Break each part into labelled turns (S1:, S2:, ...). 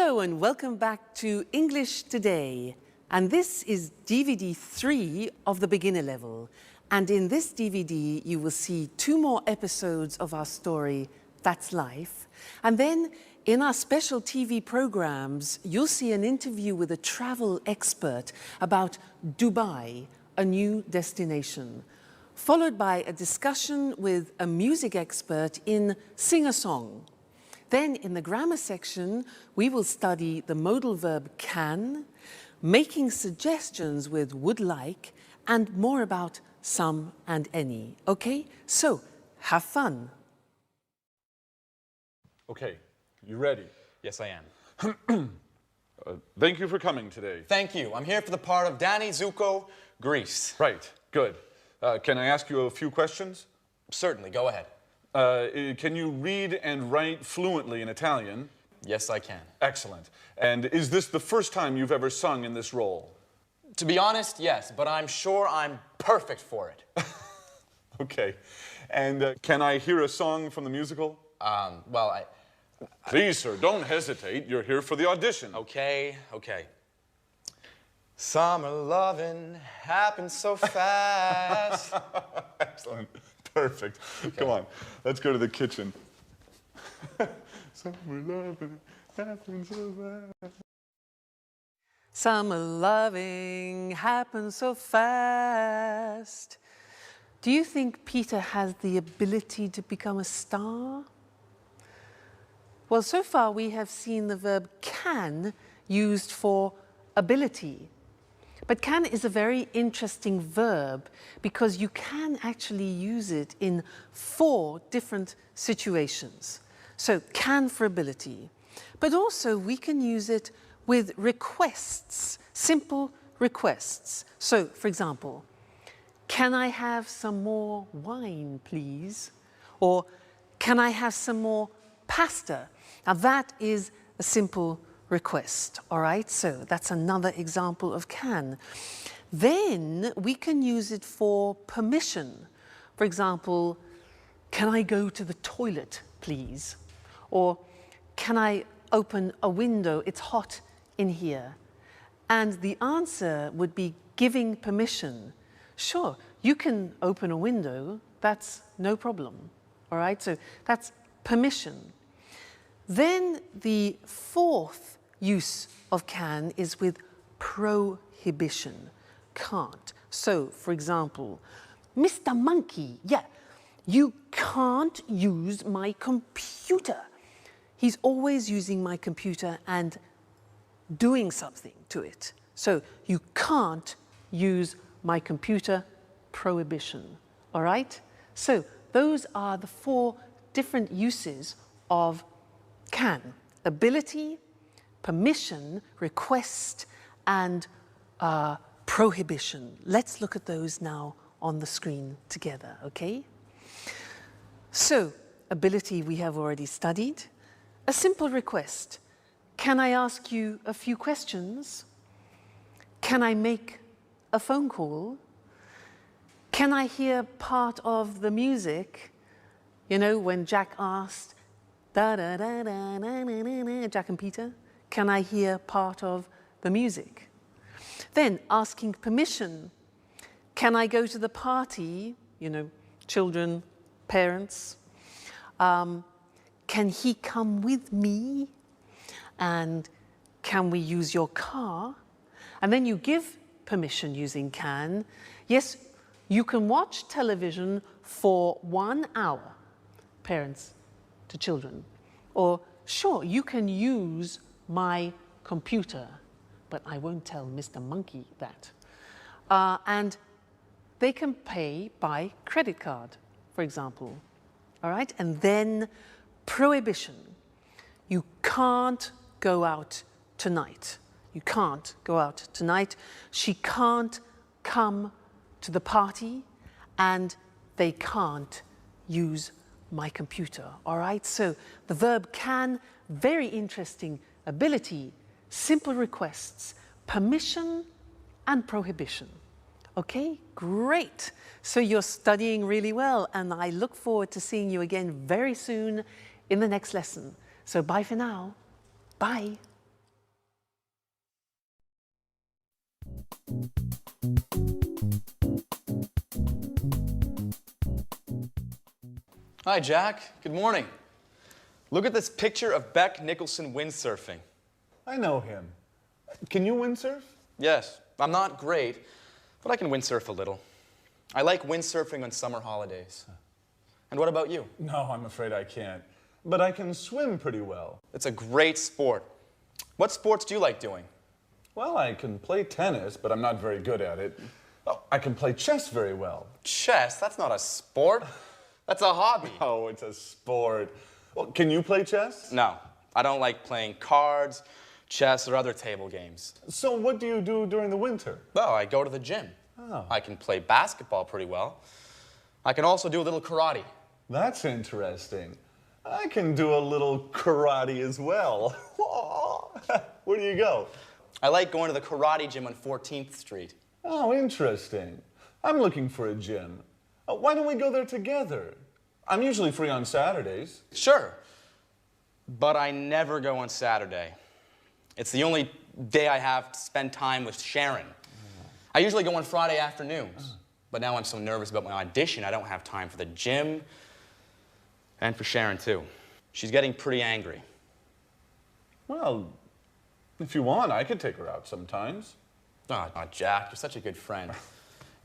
S1: Hello and welcome back to English Today. And this is DVD 3 of the beginner level. And in this DVD, you will see 2 more episodes of our story, That's Life. And then in our special TV programs, you'll see an interview with a travel expert about Dubai, a new destination, followed by a discussion with a music expert in Sing a Song. Then in the grammar section, we will study the modal verb can, making suggestions with would like, and more about some and any. Okay, so have fun.
S2: Okay, you ready?
S3: Yes, I am.
S2: Thank you for coming today.
S3: Thank you. I'm here for the part of Danny Zuko, Greece.
S2: Right, good. Can I ask you a few questions?
S3: Certainly, go ahead.
S2: Can you read and write fluently in Italian?
S3: Yes, I can.
S2: Excellent. And is this the first time you've ever sung in this role?
S3: To be honest, yes, but I'm sure I'm perfect for it.
S2: Okay. And can I hear a song from the musical?
S3: Well,
S2: Please, sir, don't hesitate. You're here for the audition.
S3: Okay. Summer loving happens so fast.
S2: Excellent. Perfect. Okay. Come on, let's go to the kitchen. Summer loving happens so fast.
S1: Summer loving happens so fast. Do you think Peter has the ability to become a star? Well, so far we have seen the verb can used for ability. But can is a very interesting verb because you can actually use it in 4 different situations. So can for ability, but also we can use it with requests, simple requests. So, for example, can I have some more wine, please? Or can I have some more pasta? Now that is a simple request, all right? So that's another example of can. Then we can use it for permission. For example, can I go to the toilet, please? Or can I open a window? It's hot in here. And the answer would be giving permission. Sure, you can open a window, that's no problem, all right? So that's permission. Then the 4th use of can is with prohibition, can't. So, for example, Mr. Monkey, you can't use my computer. He's always using my computer and doing something to it. So, you can't use my computer, prohibition, all right? So, those are the 4 different uses of can. Ability, permission, request, and prohibition. Let's look at those now on the screen together, okay? So, ability we have already studied. A simple request. Can I ask you a few questions? Can I make a phone call? Can I hear part of the music? You know, when Jack asked, da-da-da-da-da-da-da, Jack and Peter? Can I hear part of the music? Then asking permission. Can I go to the party? You know, children, parents. Can he come with me? And can we use your car? And then you give permission using can. Yes, you can watch television for 1 hour, parents to children. Or sure, you can use my computer, but I won't tell Mr. Monkey that. And they can pay by credit card, for example, all right? And then prohibition. You can't go out tonight. You can't go out tonight. She can't come to the party, and they can't use my computer, all right? So the verb can, very interesting. Ability, simple requests, permission, and prohibition. Okay, great. So you're studying really well, and I look forward to seeing you again very soon in the next lesson. So bye for now. Bye.
S3: Hi, Jack. Good morning. Look at this picture of Beck Nicholson windsurfing.
S2: I know him. Can you windsurf?
S3: Yes, I'm not great, but I can windsurf a little. I like windsurfing on summer holidays. And what about you?
S2: No, I'm afraid I can't. But I can swim pretty well.
S3: It's a great sport. What sports do you like doing?
S2: Well, I can play tennis, but I'm not very good at it. Oh, I can play chess very well.
S3: Chess? That's not a sport. That's a hobby.
S2: Oh, it's a sport. Well, can you play chess?
S3: No, I don't like playing cards, chess, or other table games.
S2: So what do you do during the winter?
S3: Well, I go to the gym.
S2: Oh.
S3: I can play basketball pretty well. I can also do a little karate.
S2: That's interesting. I can do a little karate as well. Where do you go?
S3: I like going to the karate gym on 14th Street.
S2: Oh, interesting. I'm looking for a gym. Why don't we go there together? I'm usually free on Saturdays.
S3: Sure, but I never go on Saturday. It's the only day I have to spend time with Sharon. I usually go on Friday afternoons, but now I'm so nervous about my audition, I don't have time for the gym and for Sharon, too. She's getting pretty angry.
S2: Well, if you want, I could take her out sometimes.
S3: Oh, Jack, you're such a good friend.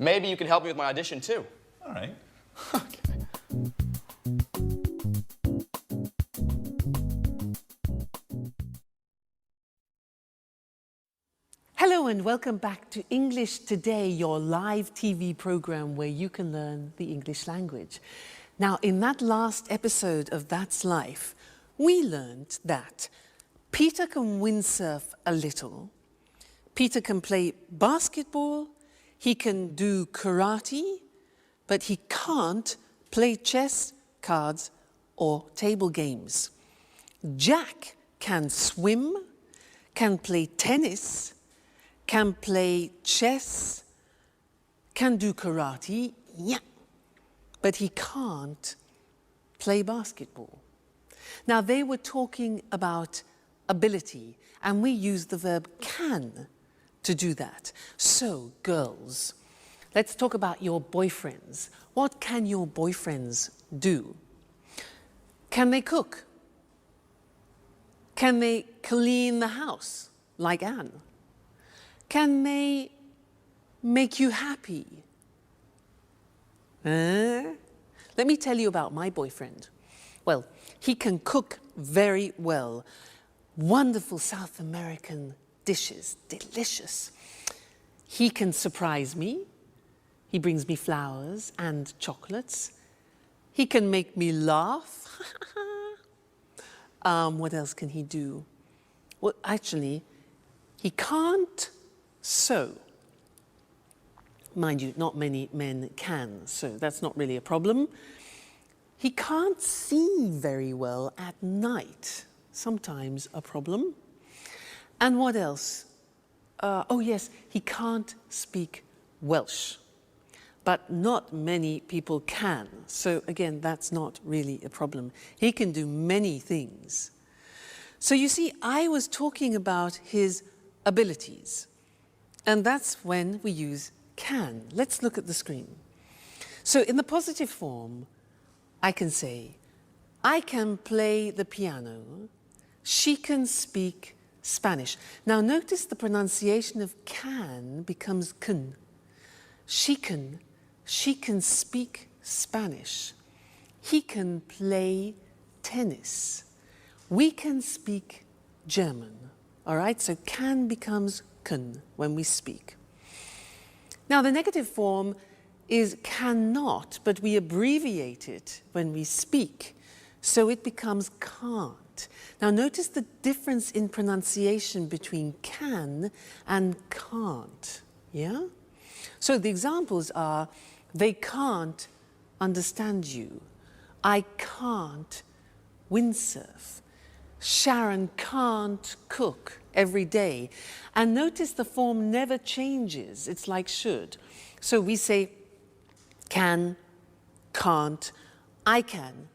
S3: Maybe you can help me with my audition, too.
S2: All right.
S3: Okay.
S1: Hello and welcome back to English Today, your live TV program where you can learn the English language. Now, in that last episode of That's Life, we learned that Peter can windsurf a little, Peter can play basketball, he can do karate, but he can't play chess, cards, or table games. Jack can swim, can play tennis, can play chess, can do karate, yeah, but he can't play basketball. Now, they were talking about ability, and we use the verb can to do that. So, girls, let's talk about your boyfriends. What can your boyfriends do? Can they cook? Can they clean the house, like Anne? Can they make you happy? Let me tell you about my boyfriend. Well, he can cook very well. Wonderful South American dishes, delicious. He can surprise me. He brings me flowers and chocolates. He can make me laugh. What else can he do? Well, actually, he can't sew. Mind you, not many men can sew. That's not really a problem. He can't see very well at night. Sometimes a problem. And what else? Oh yes, he can't speak Welsh. But not many people can. So again, that's not really a problem. He can do many things. So you see, I was talking about his abilities. And that's when we use can. Let's look at the screen. So in the positive form, I can say, I can play the piano. She can speak Spanish. Now notice the pronunciation of can becomes can. She can speak Spanish. He can play tennis. We can speak German. All right, so can becomes can when we speak. Now the negative form is cannot, but we abbreviate it when we speak, so it becomes can't. Now notice the difference in pronunciation between can and can't, yeah? So the examples are, they can't understand you. I can't windsurf. Sharon can't cook every day. And notice the form never changes. It's like should. So we say can, can't, I can,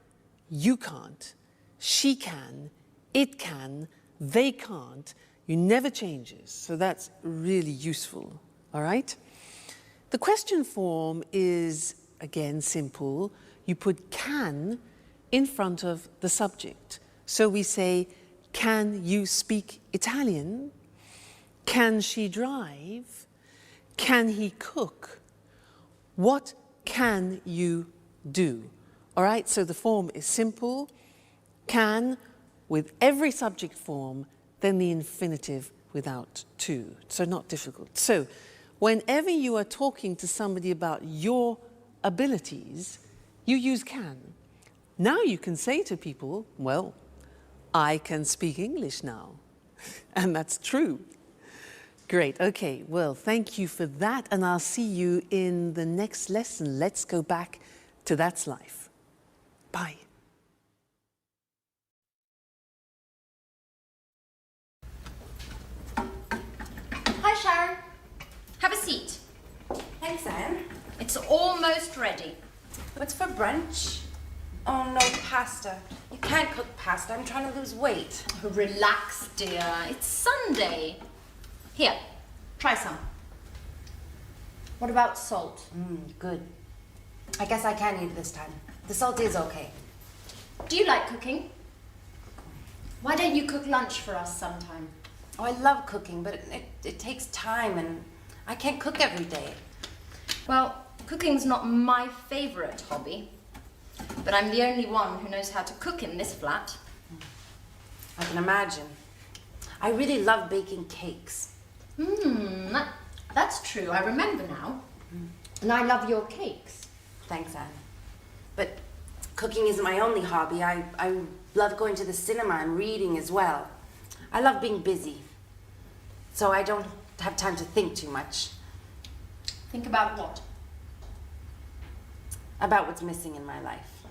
S1: you can't, she can, it can, they can't. You never changes. So that's really useful, all right? The question form is, again, simple. You put can in front of the subject. So we say, can you speak Italian? Can she drive? Can he cook? What can you do? All right, so the form is simple. Can with every subject form, then the infinitive without to. So not difficult. So whenever you are talking to somebody about your abilities, you use can. Now you can say to people, well, I can speak English now. And that's true. Great, okay, well, thank you for that, and I'll see you in the next lesson. Let's go back to That's Life. Bye.
S4: Hi, Sharon. Have a seat.
S5: Thanks, Anne.
S4: It's almost ready.
S5: What's for brunch? Oh, no, pasta. You can't cook pasta. I'm trying to lose weight.
S4: Oh, relax, dear. It's Sunday. Here, try some. What about salt?
S5: Good. I guess I can eat this time. The salt is okay.
S4: Do you like cooking? Why don't you cook lunch for us sometime?
S5: Oh, I love cooking, but it takes time, and I can't cook every day.
S4: Well, cooking's not my favorite hobby, but I'm the only one who knows how to cook in this flat.
S5: I can imagine. I really love baking cakes.
S4: That's true. I remember now. And I love your cakes.
S5: Thanks, Anne. But cooking isn't my only hobby. I love going to the cinema and reading as well. I love being busy, so I don't have time to think too much.
S4: Think about what?
S5: About what's missing in my life.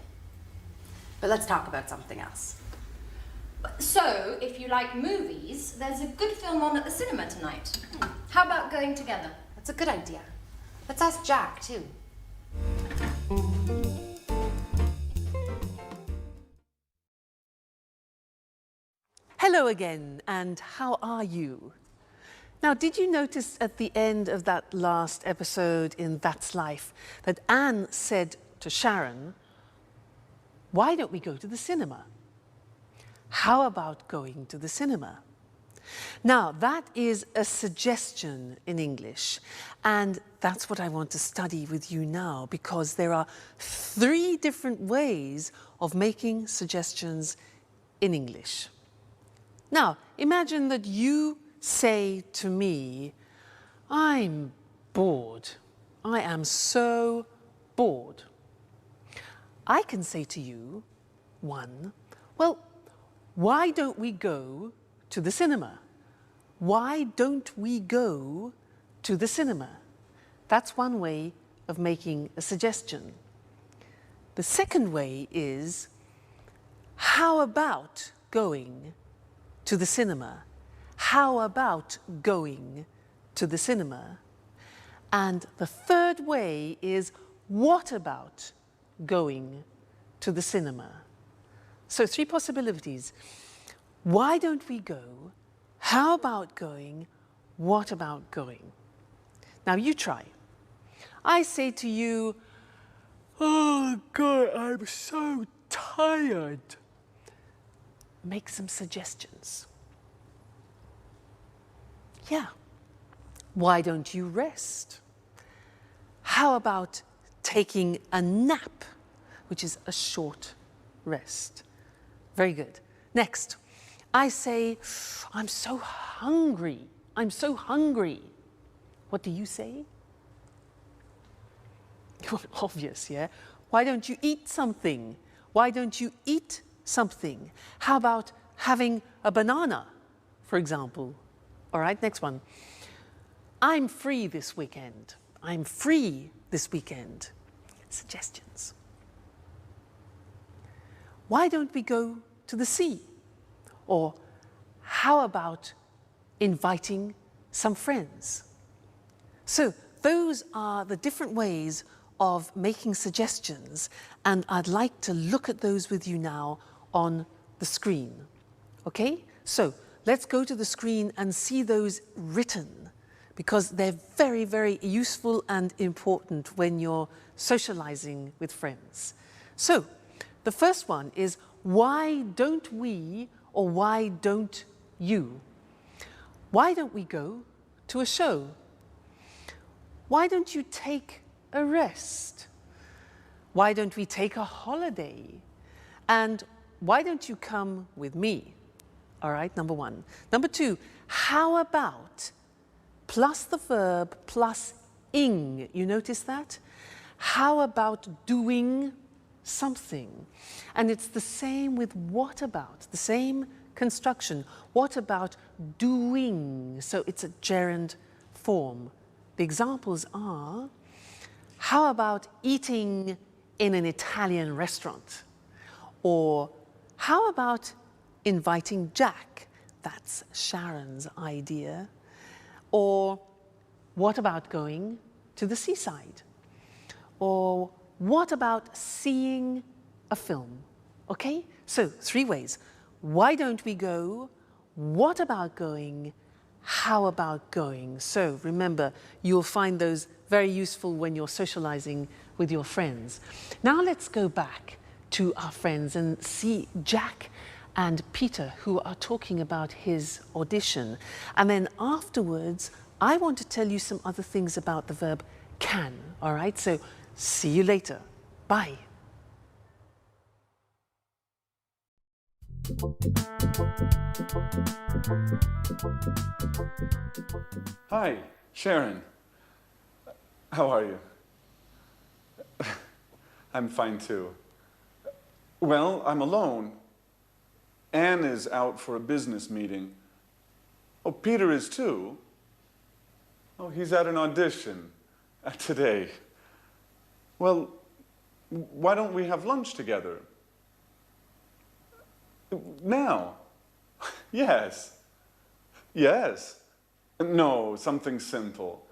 S5: But let's talk about something else.
S4: So, if you like movies, there's a good film on at the cinema tonight. How about going together?
S5: That's a good idea. Let's ask Jack, too.
S1: Hello again, and how are you? Now, did you notice at the end of that last episode in That's Life that Anne said to Sharon, why don't we go to the cinema? How about going to the cinema? Now, that is a suggestion in English, and that's what I want to study with you now, because there are 3 different ways of making suggestions in English. Now, imagine that you say to me, I'm bored. I am so bored. I can say to you, 1, well, why don't we go to the cinema? Why don't we go to the cinema? That's one way of making a suggestion. The second way is, how about going to the cinema? How about going to the cinema? And the third way is, what about going to the cinema? So 3 possibilities. Why don't we go? How about going? What about going? Now you try. I say to you, oh God, I'm so tired. Make some suggestions. Yeah. Why don't you rest? How about taking a nap, which is a short rest? Very good. Next, I say, I'm so hungry. I'm so hungry. What do you say? Obvious, yeah? Why don't you eat something? Why don't you eat something? How about having a banana, for example? All right, next one. I'm free this weekend. I'm free this weekend. Suggestions. Why don't we go to the sea? Or how about inviting some friends? So those are the different ways of making suggestions, and I'd like to look at those with you now on the screen. Okay? So let's go to the screen and see those written, because they're very, very useful and important when you're socializing with friends. So The first one is, why don't we, or why don't you? Why don't we go to a show? Why don't you take a rest? Why don't we take a holiday? And why don't you come with me? All right, number one. Number two, how about plus the verb plus ing? You notice that? How about doing something? And it's the same with what about, the same construction. What about doing? So it's a gerund form. The examples are, how about eating in an Italian restaurant? Or how about inviting Jack? That's Sharon's idea. Or what about going to the seaside? Or what about seeing a film? Okay, so 3 ways. Why don't we go? What about going? How about going? So remember, you'll find those very useful when you're socializing with your friends. Now let's go back to our friends and see Jack and Peter, who are talking about his audition. And then afterwards, I want to tell you some other things about the verb can, all right? So see you later. Bye.
S2: Hi, Sharon. How are you? I'm fine too. Well, I'm alone. Anne is out for a business meeting. Oh, Peter is too. Oh, he's at an audition today. Well, why don't we have lunch together? Now? Yes. Yes. No, something simple.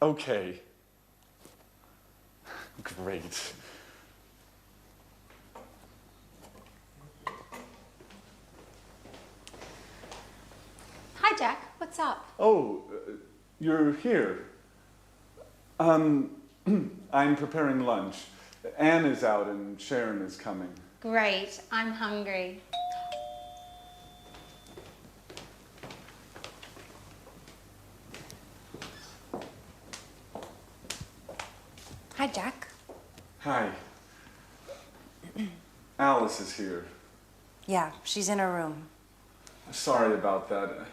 S2: Okay. Great.
S6: Hi, Jack. What's up?
S2: Oh, you're here. I'm preparing lunch. Anne is out and Sharon is coming.
S6: Great. I'm hungry.
S5: Hi, Jack.
S2: Hi. Alice is here.
S5: Yeah, she's in her room.
S2: Sorry about that.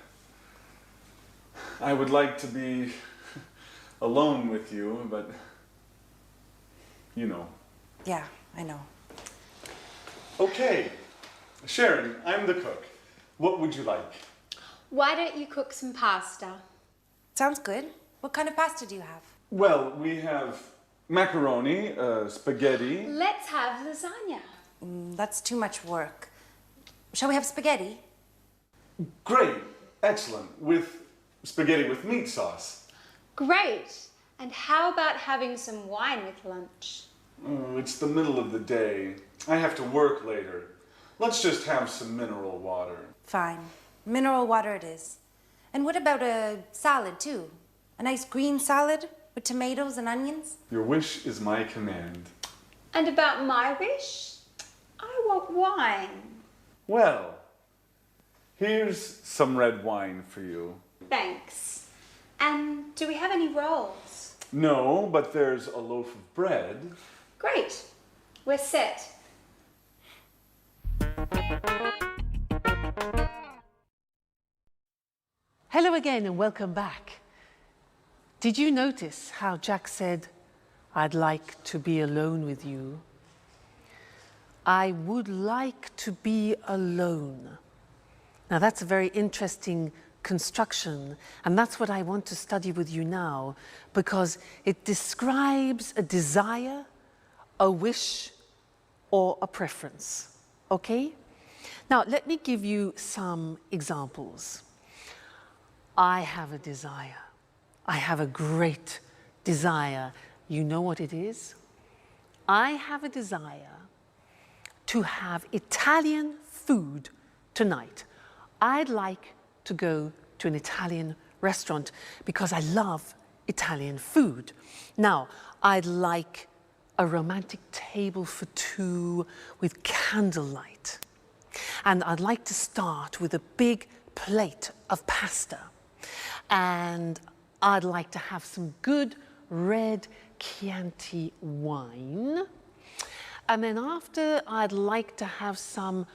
S2: I would like to be alone with you, but you know.
S5: Yeah, I know.
S2: Okay, Sharon, I'm the cook. What would you like?
S6: Why don't you cook some pasta?
S5: Sounds good. What kind of pasta do you have?
S2: Well, we have macaroni, spaghetti.
S6: Let's have lasagna.
S5: That's too much work. Shall we have spaghetti?
S2: Great, excellent, with spaghetti with meat sauce.
S6: Great. And how about having some wine with lunch?
S2: Oh, it's the middle of the day. I have to work later. Let's just have some mineral water.
S5: Fine. Mineral water it is. And what about a salad too? A nice green salad with tomatoes and onions?
S2: Your wish is my command.
S6: And about my wish? I want wine.
S2: Well, here's some red wine for you.
S6: Thanks. And do we have any rolls?
S2: No, but there's a loaf of bread.
S6: Great. We're set.
S1: Hello again and welcome back. Did you notice how Jack said, I'd like to be alone with you? I would like to be alone. Now that's a very interesting construction, and that's what I want to study with you now, because it describes a desire, a wish, or a preference, okay? Now let me give you some examples. I have a desire. I have a great desire. You know what it is? I have a desire to have Italian food tonight. I'd like to go to an Italian restaurant because I love Italian food. Now, I'd like a romantic table for two with candlelight. And I'd like to start with a big plate of pasta. And I'd like to have some good red Chianti wine. And then after, I'd like to have some,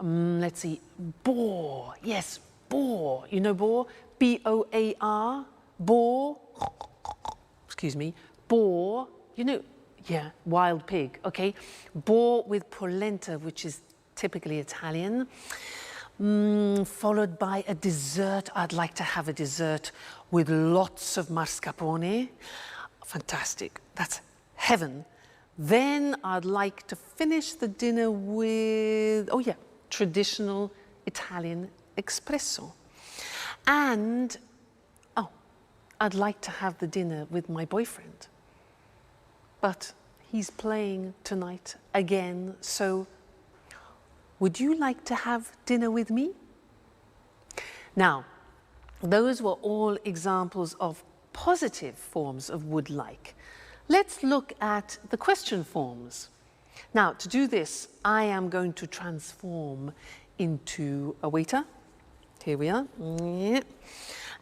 S1: let's see, boar. Yes, boar. You know boar? B-O-A-R, boar. Excuse me, boar. You know, yeah, wild pig, okay? Boar with polenta, which is typically Italian. Followed by a dessert. I'd like to have a dessert with lots of mascarpone. Fantastic, that's heaven. Then I'd like to finish the dinner with, oh yeah, traditional Italian espresso. And, oh, I'd like to have the dinner with my boyfriend. But he's playing tonight again, so would you like to have dinner with me? Now, those were all examples of positive forms of would like. Let's look at the question forms. Now, to do this, I am going to transform into a waiter. Here we are.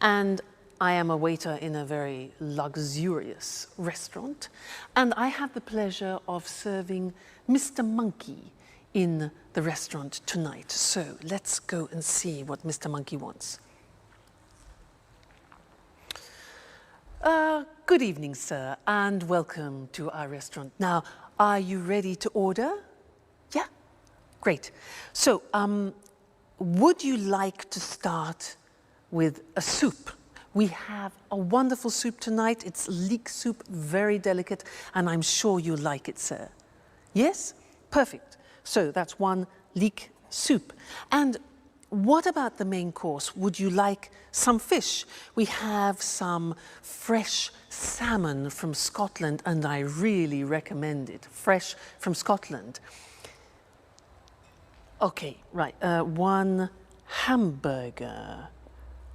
S1: And I am a waiter in a very luxurious restaurant. And I have the pleasure of serving Mr. Monkey in the restaurant tonight. So let's go and see what Mr. Monkey wants. Good evening, sir, and welcome to our restaurant. Now, are you ready to order? Yeah? Great. So, would you like to start with a soup? We have a wonderful soup tonight. It's leek soup, very delicate, and I'm sure you like it, sir. Yes? Perfect. So that's one leek soup. And what about the main course? Would you like some fish? We have some fresh salmon from Scotland, and I really recommend it. Fresh from Scotland. Okay, right. One hamburger.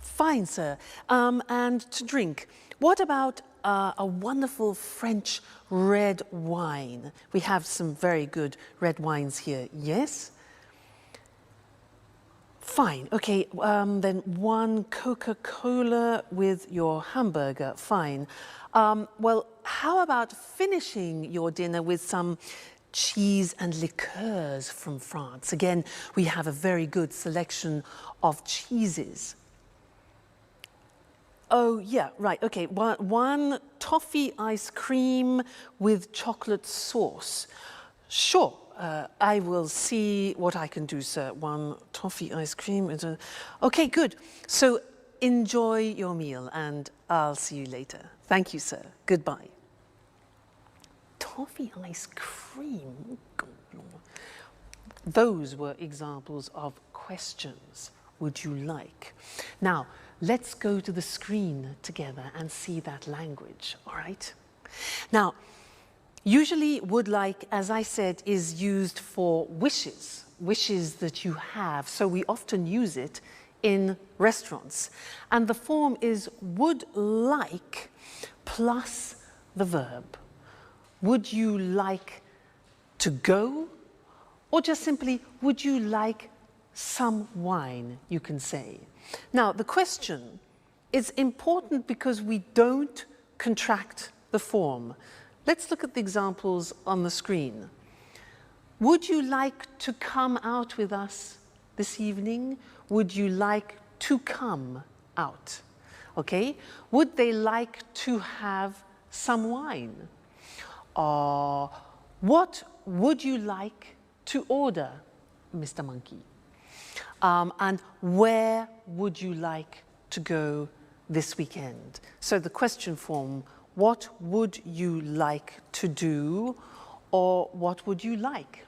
S1: Fine, sir. And to drink, what about a wonderful French red wine? We have some very good red wines here. Yes? Fine, okay, then one Coca-Cola with your hamburger, fine. Well, how about finishing your dinner with some cheese and liqueurs from France? Again, we have a very good selection of cheeses. Oh, yeah, right, okay, one toffee ice cream with chocolate sauce. Sure. I will see what I can do, sir. One toffee ice cream. Okay, good. So enjoy your meal and I'll see you later. Thank you, sir. Goodbye. Toffee ice cream? Those were examples of questions. Would you like? Now, let's go to the screen together and see that language, all right? Now, usually would like, as I said, is used for wishes that you have. So we often use it in restaurants. And the form is would like plus the verb. Would you like to go? Or just simply, would you like some wine, you can say. Now, the question is important because we don't contract the form. Let's look at the examples on the screen. Would you like to come out with us this evening? Would you like to come out? Okay? Would they like to have some wine? What would you like to order, Mr. Monkey? And where would you like to go this weekend? So the question form, what would you like to do, or what would you like?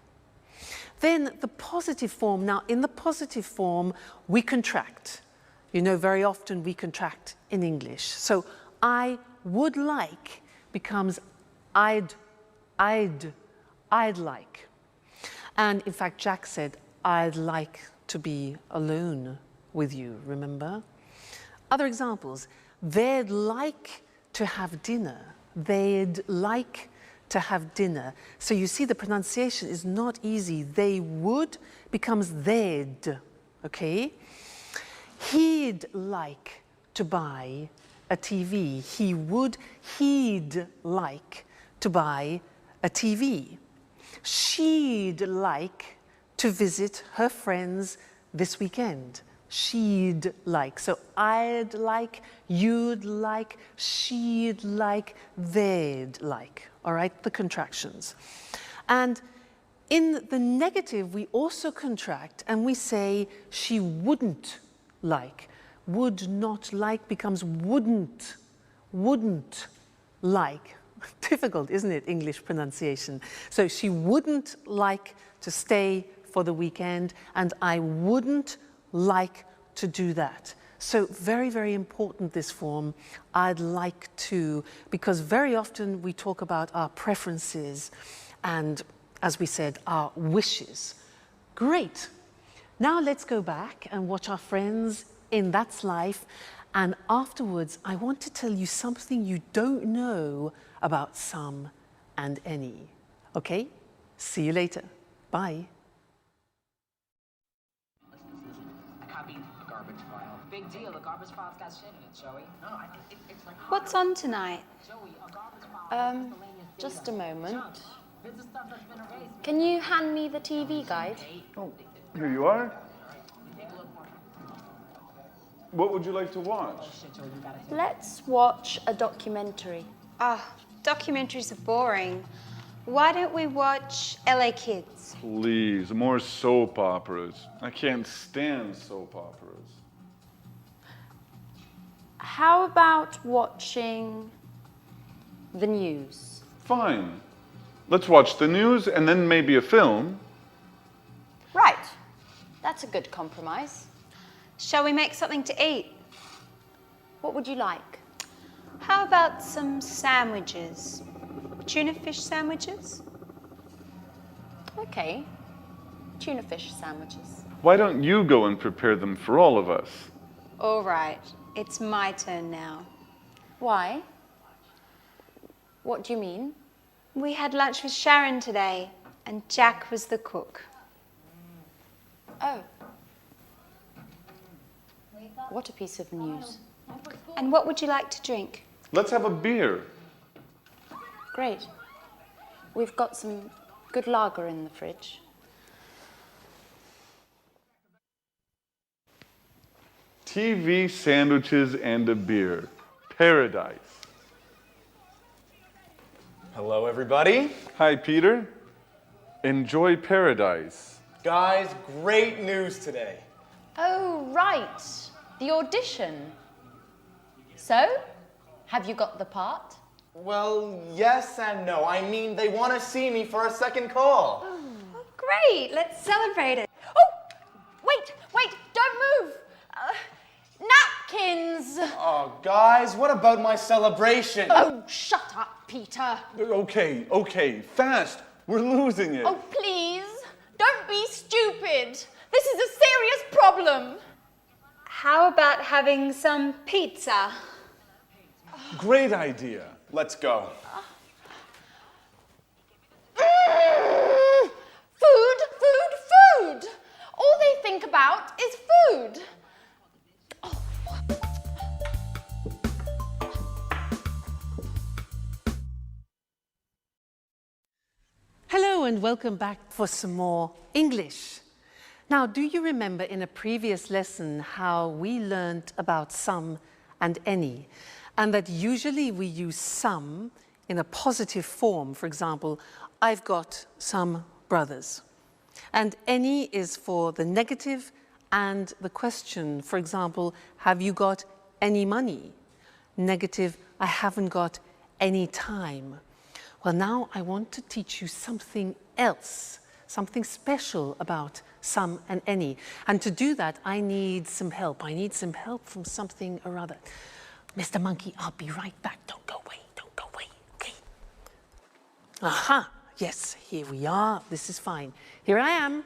S1: Then the positive form. Now, in the positive form, we contract. You know, very often we contract in English. So I would like becomes I'd like. And in fact, Jack said, I'd like to be alone with you, remember? Other examples, they'd like to have dinner. They'd like to have dinner. So you see the pronunciation is not easy. They would becomes they'd, okay? He'd like to buy a TV. He'd like to buy a TV. She'd like to visit her friends this weekend. She'd like. So I'd like, you'd like, she'd like, they'd like. All right, the contractions. And in the negative, we also contract and we say she wouldn't like. Would not like becomes wouldn't like. Difficult, isn't it, English pronunciation? So she wouldn't like to stay for the weekend, and I wouldn't like to do that. So very, very important, this form, I'd like to, because very often we talk about our preferences and, as we said, our wishes. Great. Now let's go back and watch our friends in That's Life, and afterwards I want to tell you something you don't know about some and any. Okay? See you later. Bye.
S7: Big deal, the garbage file's got shit in it, Joey. No, it's like...
S6: What's on tonight?
S7: Joey, a garbage file...
S5: Just a moment.
S7: This is stuff that's been erased.
S5: Can you hand me the TV guide?
S2: Oh, here you are. What would you like to watch?
S5: Let's watch a documentary.
S6: Ah, documentaries are boring. Why don't we watch LA Kids?
S2: Please, more soap operas. I can't stand soap operas.
S5: How about watching the news?
S2: Fine. Let's watch the news and then maybe a film.
S5: Right. That's a good compromise.
S6: Shall we make something to eat?
S5: What would you like?
S6: How about some sandwiches? Tuna fish sandwiches?
S5: Okay. Tuna fish sandwiches.
S2: Why don't you go and prepare them for all of us?
S6: All right, it's my turn now.
S5: Why? What do you mean?
S6: We had lunch with Sharon today, and Jack was the cook.
S5: Oh. What a piece of news.
S6: And what would you like to drink?
S2: Let's have a beer.
S5: Great. We've got some good lager in the fridge.
S2: TV, sandwiches, and a beer. Paradise.
S3: Hello, everybody.
S2: Hi, Peter. Enjoy paradise.
S3: Guys, great news today.
S5: Oh, right. The audition. So, have you got the part?
S3: Well, yes and no. I mean, they want to see me for a second call.
S6: Oh, great, let's celebrate it.
S5: Oh, wait, don't move. Napkins.
S3: Oh, guys, what about my celebration?
S5: Oh, shut up, Peter.
S2: Okay, fast. We're losing it.
S5: Oh, please, don't be stupid. This is a serious problem.
S6: How about having some pizza?
S2: Great idea.
S3: Let's go.
S5: Food. All they think about is food.
S1: Hello and welcome back for some more English. Now, do you remember in a previous lesson how we learned about some and any, and that usually we use some in a positive form? For example, I've got some brothers. And any is for the negative and the question. For example, have you got any money? Negative, I haven't got any time. Well, now I want to teach you something else, something special about some and any. And to do that, I need some help. I need some help from something or other. Mr. Monkey, I'll be right back. Don't go away, okay? Aha, yes, here we are. This is fine. Here I am.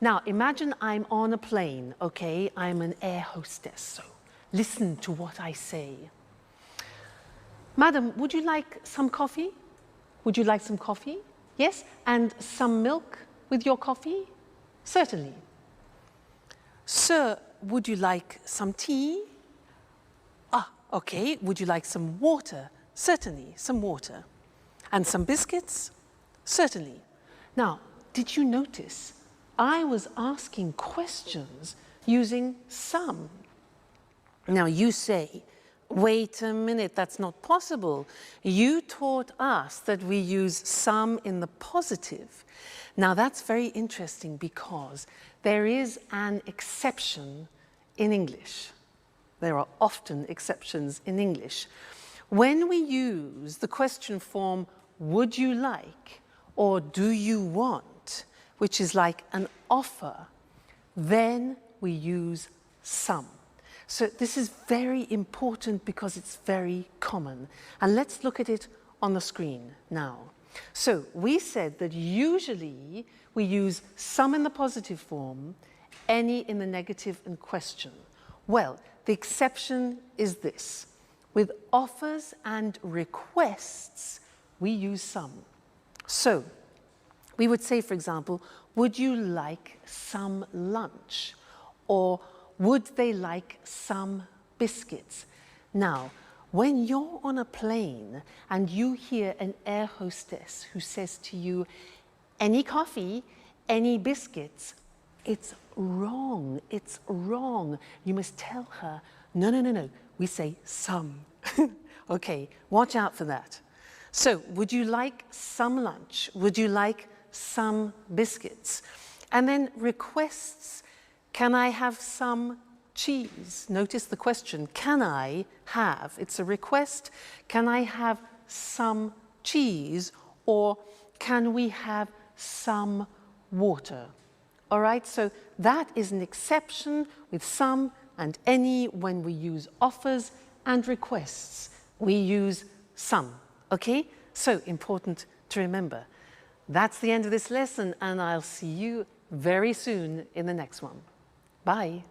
S1: Now, imagine I'm on a plane, okay? I'm an air hostess, so listen to what I say. Madam, would you like some coffee? Would you like some coffee? Yes? And some milk with your coffee? Certainly. Sir, would you like some tea? Ah, okay. Would you like some water? Certainly, some water. And some biscuits? Certainly. Now, did you notice I was asking questions using some? Now you say, wait a minute, that's not possible. You taught us that we use some in the positive. Now that's very interesting because there is an exception in English. There are often exceptions in English. When we use the question form, would you like, or do you want, which is like an offer, then we use some. So this is very important because it's very common. And let's look at it on the screen now. So we said that usually we use some in the positive form, any in the negative and question. Well, the exception is this. With offers and requests, we use some. So we would say, for example, would you like some lunch? Or would they like some biscuits? Now, when you're on a plane and you hear an air hostess who says to you, any coffee, any biscuits, it's wrong, it's wrong. You must tell her, no, no, no, no, we say some. Okay, watch out for that. So, would you like some lunch? Would you like some biscuits? And then requests, can I have some cheese? Notice the question, can I have? It's a request. Can I have some cheese? Or can we have some water? All right, so that is an exception with some and any when we use offers and requests. We use some, okay? So important to remember. That's the end of this lesson, and I'll see you very soon in the next one. Bye.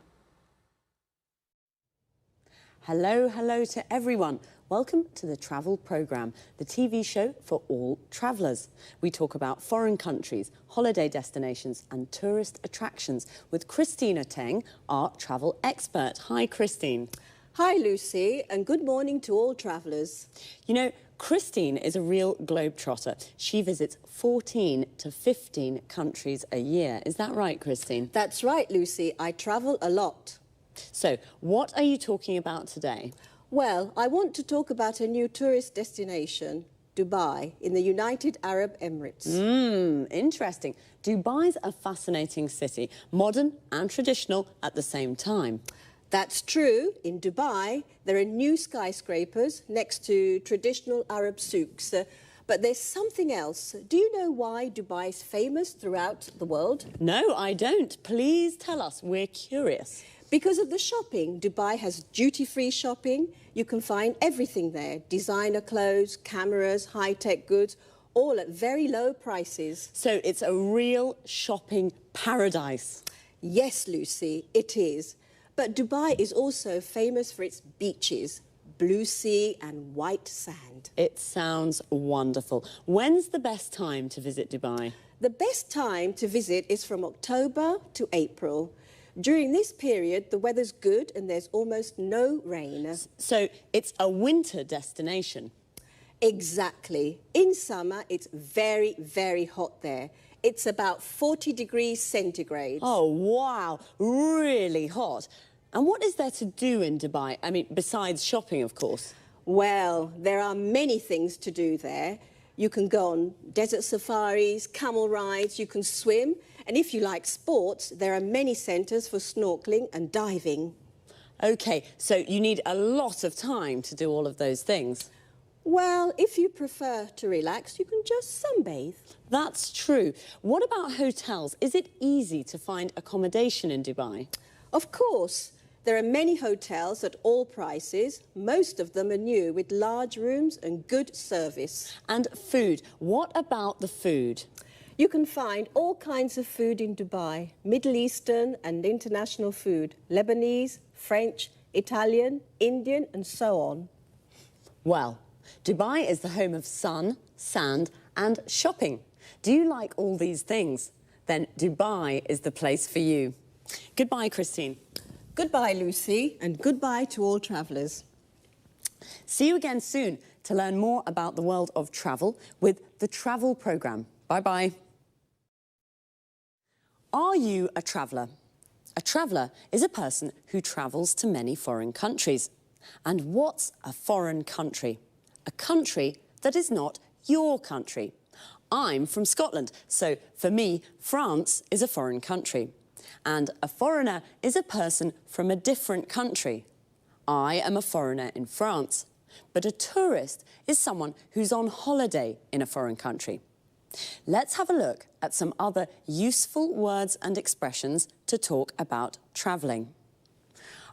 S8: Hello, hello to everyone. Welcome to the Travel Programme, the TV show for all travellers. We talk about foreign countries, holiday destinations and tourist attractions with Christina Teng, our travel expert. Hi, Christine.
S9: Hi, Lucy, and good morning to all travellers.
S8: You know, Christine is a real globetrotter. She visits 14 to 15 countries a year. Is that right, Christine?
S9: That's right, Lucy. I travel a lot.
S8: So, what are you talking about today?
S9: Well, I want to talk about a new tourist destination, Dubai, in the United Arab Emirates.
S8: Interesting. Dubai's a fascinating city, modern and traditional at the same time.
S9: That's true. In Dubai, there are new skyscrapers next to traditional Arab souks. But there's something else. Do you know why Dubai is famous throughout the world?
S8: No, I don't. Please tell us. We're curious.
S9: Because of the shopping. Dubai has duty-free shopping. You can find everything there. Designer clothes, cameras, high-tech goods, all at very low prices.
S8: So it's a real shopping paradise.
S9: Yes, Lucy, it is. But Dubai is also famous for its beaches, blue sea and white sand.
S8: It sounds wonderful. When's the best time to visit Dubai?
S9: The best time to visit is from October to April. During this period, the weather's good and there's almost no rain.
S8: So it's a winter destination.
S9: Exactly. In summer, it's very, very hot there. It's about 40 degrees centigrade.
S8: Oh, wow. Really hot. And what is there to do in Dubai? I mean, besides shopping, of course.
S9: Well, there are many things to do there. You can go on desert safaris, camel rides, you can swim. And if you like sports, there are many centres for snorkelling and diving.
S8: OK, so you need a lot of time to do all of those things.
S9: Well, if you prefer to relax, you can just sunbathe.
S8: That's true. What about hotels? Is it easy to find accommodation in Dubai?
S9: Of course. There are many hotels at all prices. Most of them are new, with large rooms and good service.
S8: And food. What about the food?
S9: You can find all kinds of food in Dubai. Middle Eastern and international food. Lebanese, French, Italian, Indian and so on.
S8: Well, Dubai is the home of sun, sand and shopping. Do you like all these things? Then Dubai is the place for you. Goodbye, Christine.
S9: Goodbye, Lucy, and goodbye to all travellers.
S8: See you again soon to learn more about the world of travel with the Travel Programme. Bye-bye. Are you a traveller? A traveller is a person who travels to many foreign countries. And what's a foreign country? A country that is not your country. I'm from Scotland, so for me, France is a foreign country. And a foreigner is a person from a different country. I am a foreigner in France, but a tourist is someone who's on holiday in a foreign country. Let's have a look at some other useful words and expressions to talk about travelling.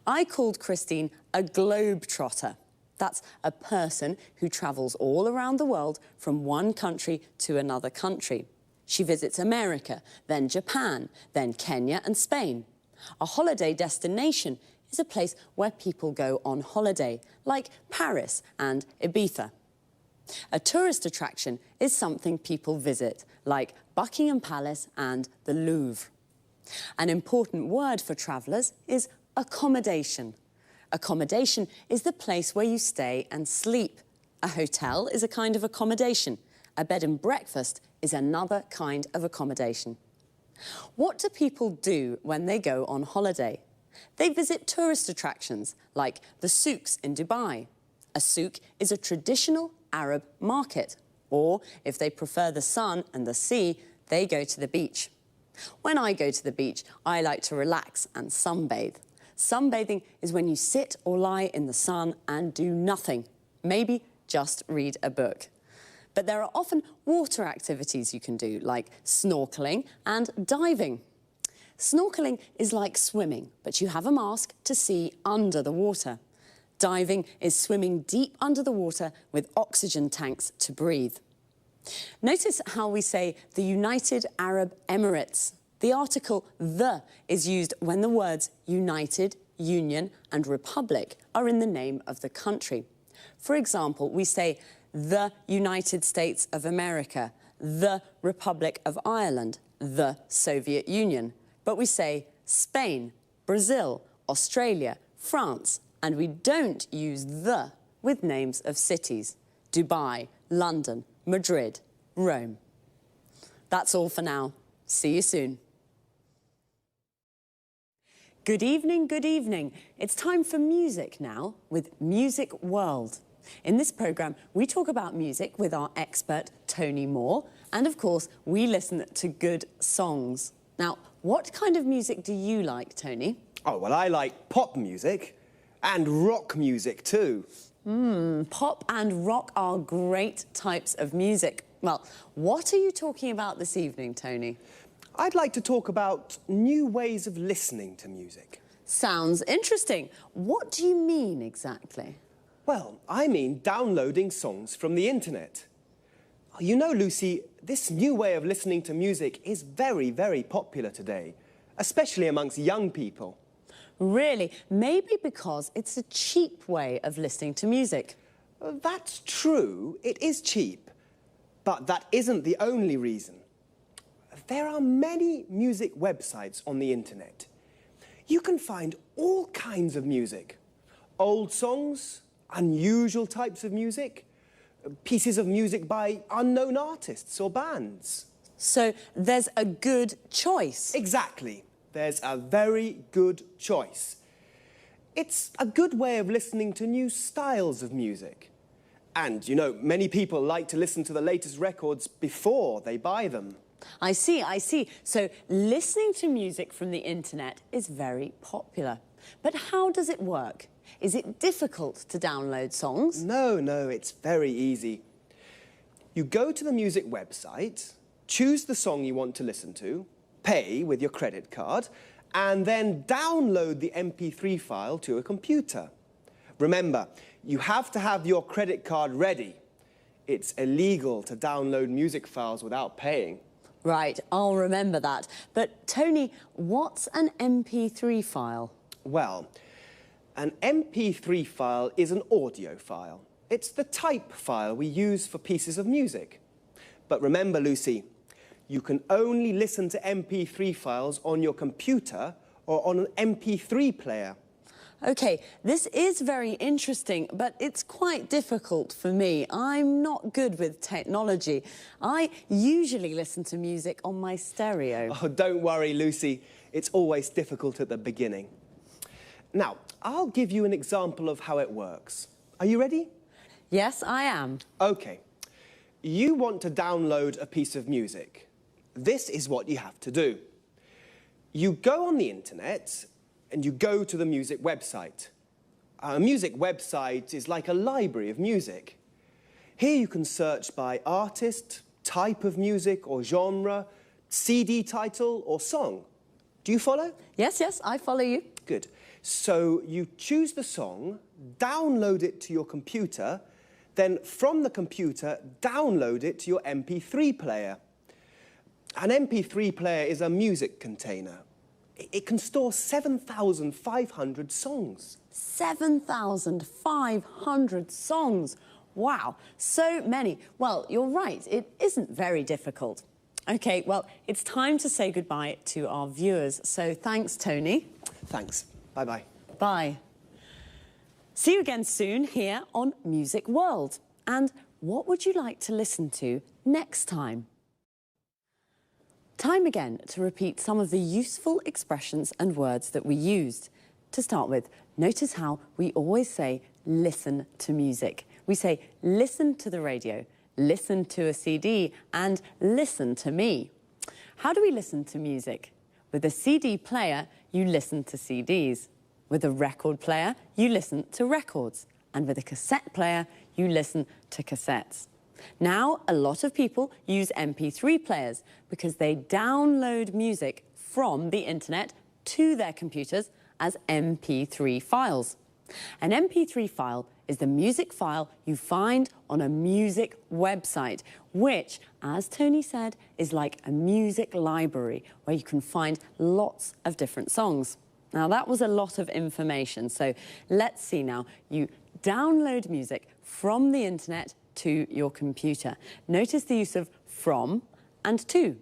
S8: I called Christine a globe-trotter. That's a person who travels all around the world from one country to another country. She visits America, then Japan, then Kenya and Spain. A holiday destination is a place where people go on holiday, like Paris and Ibiza. A tourist attraction is something people visit, like Buckingham Palace and the Louvre. An important word for travellers is accommodation. Accommodation is the place where you stay and sleep. A hotel is a kind of accommodation. A bed and breakfast is another kind of accommodation. What do people do when they go on holiday? They visit tourist attractions, like the souks in Dubai. A souk is a traditional Arab market. Or, if they prefer the sun and the sea, they go to the beach. When I go to the beach, I like to relax and sunbathe. Sunbathing is when you sit or lie in the sun and do nothing. Maybe just read a book. But there are often water activities you can do, like snorkeling and diving. Snorkeling is like swimming, but you have a mask to see under the water. Diving is swimming deep under the water with oxygen tanks to breathe. Notice how we say the United Arab Emirates. The article "the" is used when the words United, Union and Republic are in the name of the country. For example, we say the United States of America, the Republic of Ireland, the Soviet Union. But we say Spain, Brazil, Australia, France, and we don't use the with names of cities. Dubai, London, Madrid, Rome. That's all for now. See you soon. Good evening, good evening. It's time for music now with Music World. In this programme, we talk about music with our expert, Tony Moore, and of course, we listen to good songs. Now, what kind of music do you like, Tony?
S10: Oh, well, I like pop music and rock music too.
S8: Pop and rock are great types of music. Well, what are you talking about this evening, Tony?
S10: I'd like to talk about new ways of listening to music.
S8: Sounds interesting. What do you mean exactly?
S10: Well, I mean downloading songs from the internet. You know, Lucy, this new way of listening to music is very, very popular today, especially amongst young people.
S8: Really? Maybe because it's a cheap way of listening to music.
S10: That's true, it is cheap, but that isn't the only reason. There are many music websites on the internet. You can find all kinds of music. Old songs, unusual types of music, pieces of music by unknown artists or bands.
S8: So there's a good choice.
S10: Exactly. There's a very good choice. It's a good way of listening to new styles of music. And, you know, many people like to listen to the latest records before they buy them.
S8: I see, I see. So listening to music from the internet is very popular. But how does it work? Is it difficult to download songs?
S10: No, it's very easy. You go to the music website, choose the song you want to listen to, pay with your credit card, and then download the MP3 file to a computer. Remember, you have to have your credit card ready. It's illegal to download music files without paying.
S8: Right, I'll remember that. But Tony, what's an MP3 file?
S10: Well, an MP3 file is an audio file. It's the type file we use for pieces of music. But remember, Lucy, you can only listen to MP3 files on your computer or on an MP3 player.
S8: OK, this is very interesting, but it's quite difficult for me. I'm not good with technology. I usually listen to music on my stereo.
S10: Oh, don't worry, Lucy. It's always difficult at the beginning. Now, I'll give you an example of how it works. Are you ready?
S8: Yes, I am.
S10: OK. You want to download a piece of music. This is what you have to do. You go on the internet and you go to the music website. A music website is like a library of music. Here you can search by artist, type of music or genre, CD title or song. Do you follow?
S8: Yes, yes, I follow you.
S10: Good. So you choose the song, download it to your computer, then from the computer, download it to your MP3 player. An MP3 player is a music container. It can store 7,500 songs.
S8: 7,500 songs. Wow, so many. Well, you're right, it isn't very difficult. OK, well, it's time to say goodbye to our viewers. So thanks, Tony.
S10: Thanks. Bye-bye.
S8: Bye. See you again soon here on Music World. And what would you like to listen to next time? Time again to repeat some of the useful expressions and words that we used. To start with, notice how we always say listen to music. We say listen to the radio, listen to a CD, and listen to me. How do we listen to music? With a CD player, you listen to CDs. With a record player, you listen to records. And with a cassette player, you listen to cassettes. Now, a lot of people use MP3 players because they download music from the internet to their computers as MP3 files. An MP3 file is the music file you find on a music website, which, as Tony said, is like a music library where you can find lots of different songs. Now, that was a lot of information, so let's see now. You download music from the internet to your computer. Notice the use of from and to.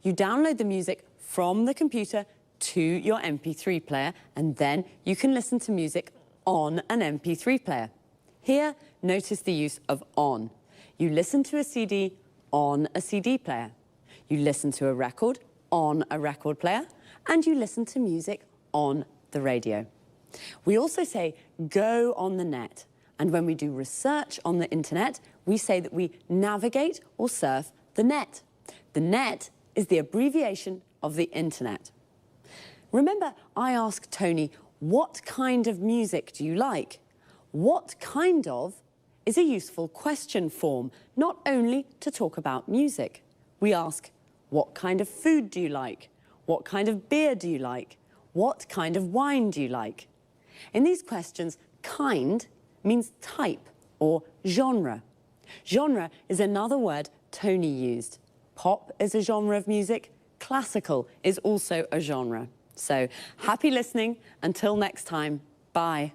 S8: You download the music from the computer to your MP3 player, and then you can listen to music on an MP3 player. Here, notice the use of on. You listen to a CD on a CD player. You listen to a record on a record player, and you listen to music on the radio. We also say go on the net. And when we do research on the internet, we say that we navigate or surf the net. The net is the abbreviation of the internet. Remember, I asked Tony, what kind of music do you like? What kind of is a useful question form, not only to talk about music. We ask, what kind of food do you like? What kind of beer do you like? What kind of wine do you like? In these questions, kind means type or genre. Genre is another word Tony used. Pop is a genre of music. Classical is also a genre. So happy listening. Until next time, bye.